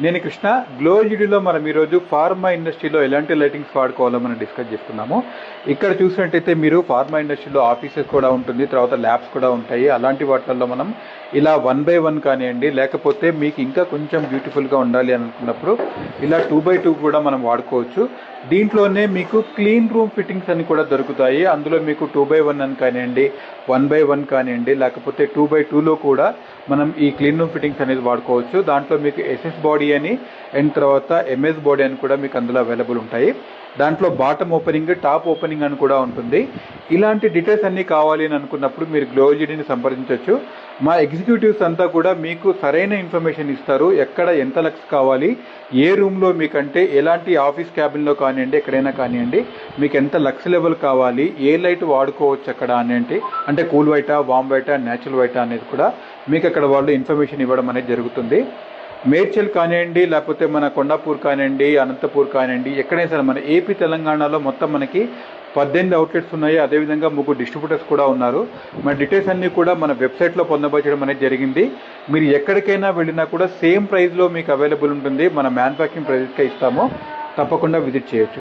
నేను కృష్ణ గ్లో ఎల్ఈడీలో మనం ఈరోజు ఫార్మా ఇండస్ట్రీలో ఎలాంటి లైటింగ్స్ వాడుకోవాలో మనం డిస్కస్ చేస్తున్నాము. ఇక్కడ చూసినట్టయితే మీరు ఫార్మా ఇండస్ట్రీలో ఆఫీసెస్ కూడా ఉంటుంది, తర్వాత ల్యాబ్స్ కూడా ఉంటాయి. అలాంటి వాటిల్లో మనం ఇలా 1 by 1 కానివ్వండి, లేకపోతే మీకు ఇంకా కొంచెం బ్యూటిఫుల్గా ఉండాలి అనుకున్నప్పుడు ఇలా 2 by 2 కూడా మనం వాడుకోవచ్చు. దీంట్లోనే మీకు క్లీన్ రూమ్ ఫిట్టింగ్స్ అని కూడా దొరుకుతాయి. అందులో మీకు 2 by 1 అని కానివ్వండి, 1 by 1 కానివ్వండి, లేకపోతే 2 by 2లో కూడా మనం ఈ క్లీన్ రూమ్ ఫిట్టింగ్స్ అనేది వాడుకోవచ్చు. దాంట్లో మీకు ఎస్ఎస్ బాడీ అని అండ్ తర్వాత ఎంఎస్ బాడీ అని కూడా మీకు అందులో అవైలబుల్ ఉంటాయి. దాంట్లో బాటమ్ ఓపెనింగ్, టాప్ ఓపెనింగ్ అని కూడా ఉంటుంది. ఇలాంటి డీటెయిల్స్ అన్నీ కావాలి అని అనుకున్నప్పుడు మీరు గ్లో ఎల్ఈడీని సంప్రదించవచ్చు. మా ఎగ్జిక్యూటివ్స్ అంతా కూడా మీకు సరైన ఇన్ఫర్మేషన్ ఇస్తారు. ఎక్కడ ఎంత లక్స్ కావాలి, ఏ రూమ్లో మీకంటే ఎలాంటి ఆఫీస్ క్యాబిన్లో కానివ్వండి, ఎక్కడైనా కానివ్వండి, మీకు ఎంత లక్స్ లెవెల్ కావాలి, ఏ లైట్ వాడుకోవచ్చు అక్కడ అనేది, అంటే కూల్ వైటా, వామ్ వైటా, న్యాచురల్ వైటా అనేది కూడా మీకు అక్కడ వాళ్ళు ఇన్ఫర్మేషన్ ఇవ్వడం అనేది జరుగుతుంది. మేడ్చల్ కానివ్వండి, లేకపోతే మన కొండాపూర్ కానివ్వండి, అనంతపూర్ కానివ్వండి, ఎక్కడైనా సరే మన ఏపీ తెలంగాణలో మొత్తం మనకి 18 అవుట్లెట్స్ ఉన్నాయి. అదేవిధంగా 3 డిస్ట్రిబ్యూటర్స్ కూడా ఉన్నారు. మన డీటెయిల్స్ అన్నీ కూడా మన వెబ్సైట్లో పొందపరచడం అనేది జరిగింది. మీరు ఎక్కడికైనా వెళ్ళినా కూడా సేమ్ ప్రైస్లో మీకు అవైలబుల్ ఉంటుంది. మన మ్యానుఫ్యాక్చరింగ్ ప్రైజెస్కే ఇస్తాము. తప్పకుండా విజిట్ చేయొచ్చు.